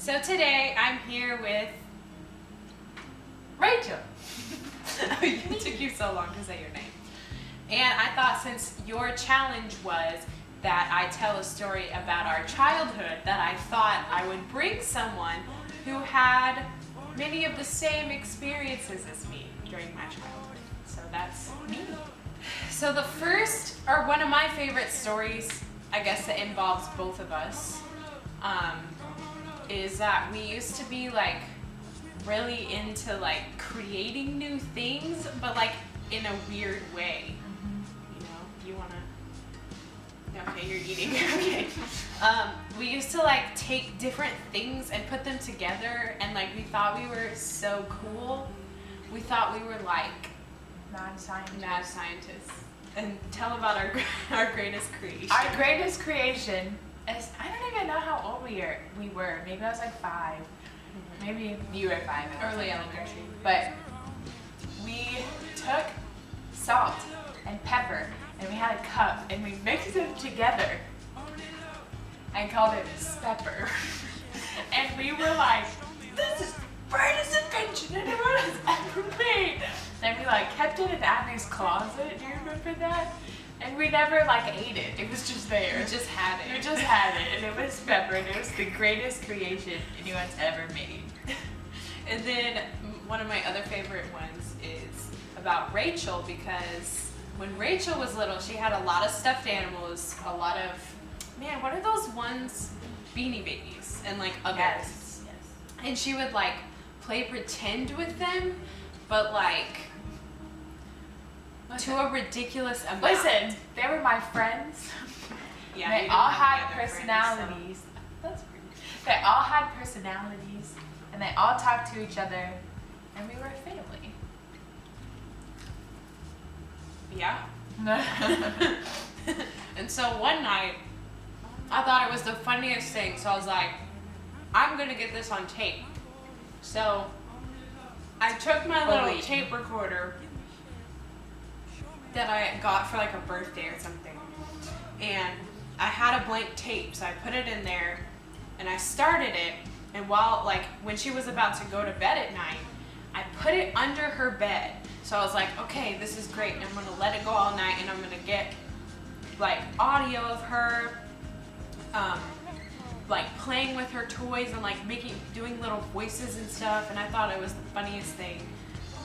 So today I'm here with Rachel. it took you so long to say your name. And I thought since your challenge was that I tell a story about our childhood, that I thought I would bring someone who had many of the same experiences as me during my childhood. So that's me. So the first, or one of my favorite stories, I guess that involves both of us, is that we used to be like really into like creating new things, but like in a weird way. You know, you wanna? Okay, you're eating. Okay. We used to like take different things and put them together, and like we thought we were so cool. We thought we were like Mad scientists. And tell about our greatest creation. Our greatest creation is, I don't even know how old we were. Maybe I was like 5. Maybe you were 5. Early elementary. But we took salt and pepper and we had a cup and we mixed them together and called it spepper. And we were like, this is the greatest invention anyone has ever made. And we like kept it in Abby's closet. Do you remember that? And we never like ate it. It was just there. We just had it. We just had it, and it was pepper, and it was the greatest creation anyone's ever made. And then one of my other favorite ones is about Rachel, because when Rachel was little, she had a lot of stuffed animals, a lot of, man, what are those ones? Beanie Babies and like others. Yes. And she would like play pretend with them, but like to a ridiculous amount. Listen, they were my friends. Yeah, They we didn't all have had any other friends, personalities. That's weird. They all had personalities, and they all talked to each other, and we were a family. so. Yeah. And so one night, I thought it was the funniest thing, so I was like, I'm gonna get this on tape. So I took my little tape recorder that I got for like a birthday or something, and I had a blank tape, so I put it in there and I started it, and while like when she was about to go to bed at night, I put it under her bed. So I was like, okay, this is great, I'm gonna let it go all night, and I'm gonna get like audio of her like playing with her toys and like doing little voices and stuff, and I thought it was the funniest thing.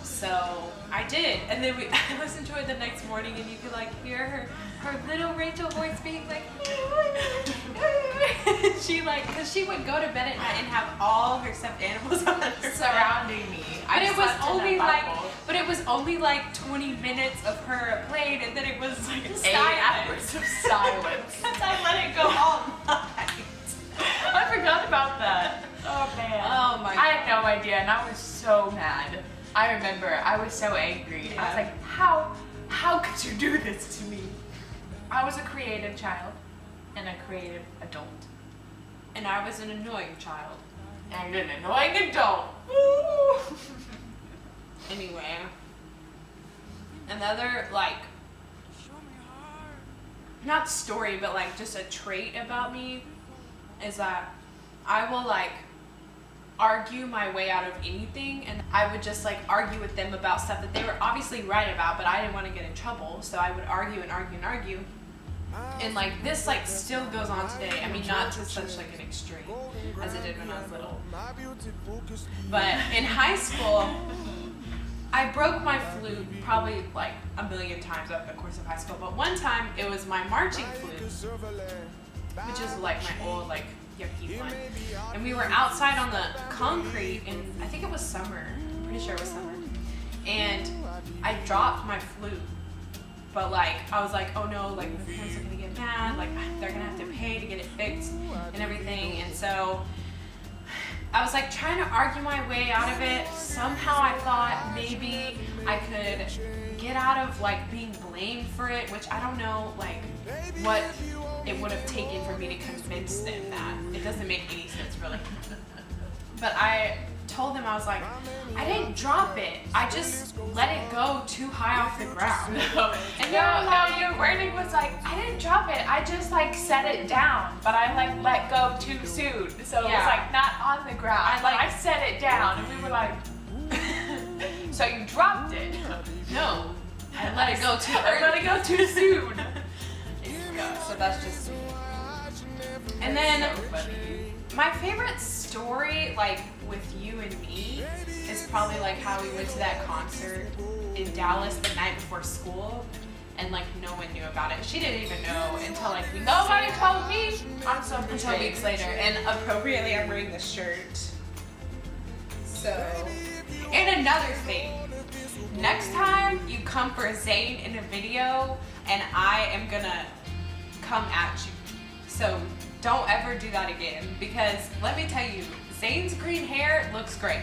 So I did, and then I listened to it the next morning, and you could like hear her little Rachel voice being like, she like, cause she would go to bed at night and have all her stuffed animals on her Surrounding me. But it was only like 20 minutes of her playing, and then it was like 8 hours of silence. Because I let it go all night. I forgot about that. Oh man. Oh my God. I had no idea, and I was so mad. I remember, I was so angry. Yeah. I was like, how could you do this to me? I was a creative child and a creative adult. And I was an annoying child. And an annoying adult. Woo! Anyway, another like, not story, but like just a trait about me is that I will like argue my way out of anything, and I would just like argue with them about stuff that they were obviously right about, but I didn't want to get in trouble, so I would argue and argue and argue. And like this like still goes on today. I mean, not to such like an extreme as it did when I was little. But in high school, I broke my flute probably like a million times over the course of high school, but one time it was my marching flute, which is like my old like yucky one. And we were outside on the concrete, and I think it was summer. I'm pretty sure it was summer. And I dropped my flute. But like, I was like, oh no, like my parents are gonna get mad, like they're gonna have to pay to get it fixed and everything. And so I was like trying to argue my way out of it. Somehow I thought maybe I could get out of like being blamed for it, which I don't know like what it would have taken for me to convince them that. It doesn't make any sense really. But I told him, I was like, I didn't drop it. I just let it go too high off the ground. And no, your wording was like, I didn't drop it. I just like set it down, but I like let go too soon. So it was like not on the ground. I set it down, and we were like, so you dropped it? No, I let it go too early. I let it go too soon. Yeah, so that's just me. And then my favorite story, like with you and me, is probably like how we went to that concert in Dallas the night before school, and like no one knew about it. She didn't even know until like nobody told me. I'm so until weeks later. And appropriately, I'm wearing the shirt. So, and another thing, next time you come for Zane in a video, and I am gonna come at you. So don't ever do that again, because let me tell you, Zane's green hair looks great.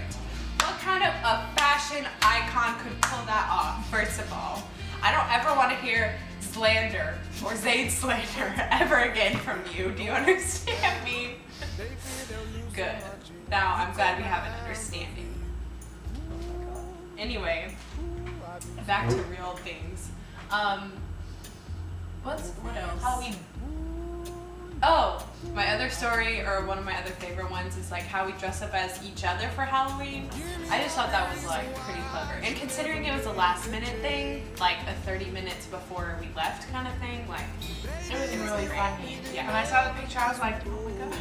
What kind of a fashion icon could pull that off, first of all? I don't ever want to hear slander or Zane slander ever again from you. Do you understand me? Good. Now I'm glad we have an understanding. Anyway, back to real things. What else? Halloween. Oh, my other story, or one of my other favorite ones, is like how we dress up as each other for Halloween. I just thought that was like pretty clever. And considering it was a last minute thing, like a 30 minutes before we left kind of thing, like it was really great. funny. Yeah. When I saw the picture, I was like, oh my god.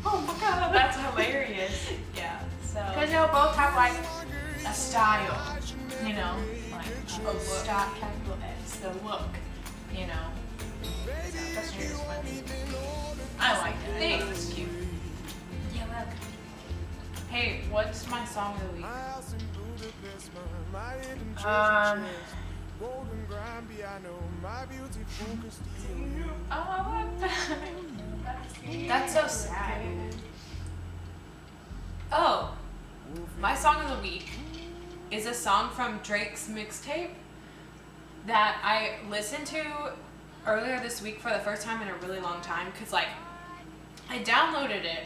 Oh my god, that's hilarious. Yeah. So. Because they'll both have like a style, you know, like a style, capital S, the look, you know. So that's just funny. I like it. Thanks. I thought it was cute. Yeah, look. Hey, what's my song of the week? Oh, That's so sad. Oh, my song of the week is a song from Drake's mixtape that I listened to earlier this week for the first time in a really long time, because like I downloaded it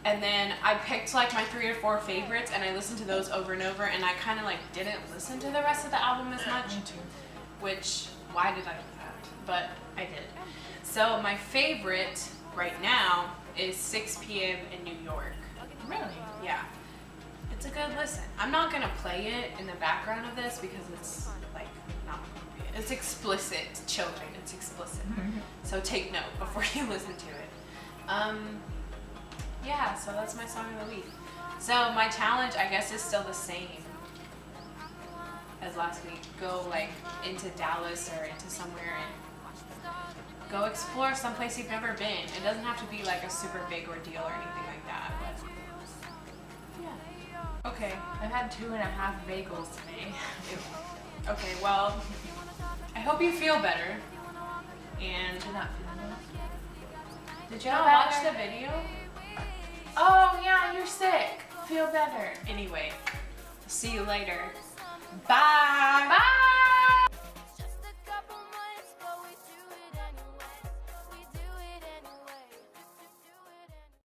and then I picked like my 3 or 4 favorites and I listened to those over and over, and I kind of like didn't listen to the rest of the album as much. Me too. Which, why did I do that? But I did. So my favorite right now is 6 p.m. in New York. Really? Yeah. It's a good listen. I'm not gonna play it in the background of this because it's like not appropriate. It's explicit, children. It's explicit. So take note before you listen to it. Yeah, so that's my song of the week. So my challenge, I guess, is still the same as last week. Go like into Dallas or into somewhere and go explore someplace you've never been. It doesn't have to be like a super big ordeal or anything like that. But yeah. Okay. I've had 2.5 bagels today. Okay, well, I hope you feel better. And Did not feel good. did you not watch the video? Oh yeah, you're sick. Feel better. Anyway, see you later. Bye.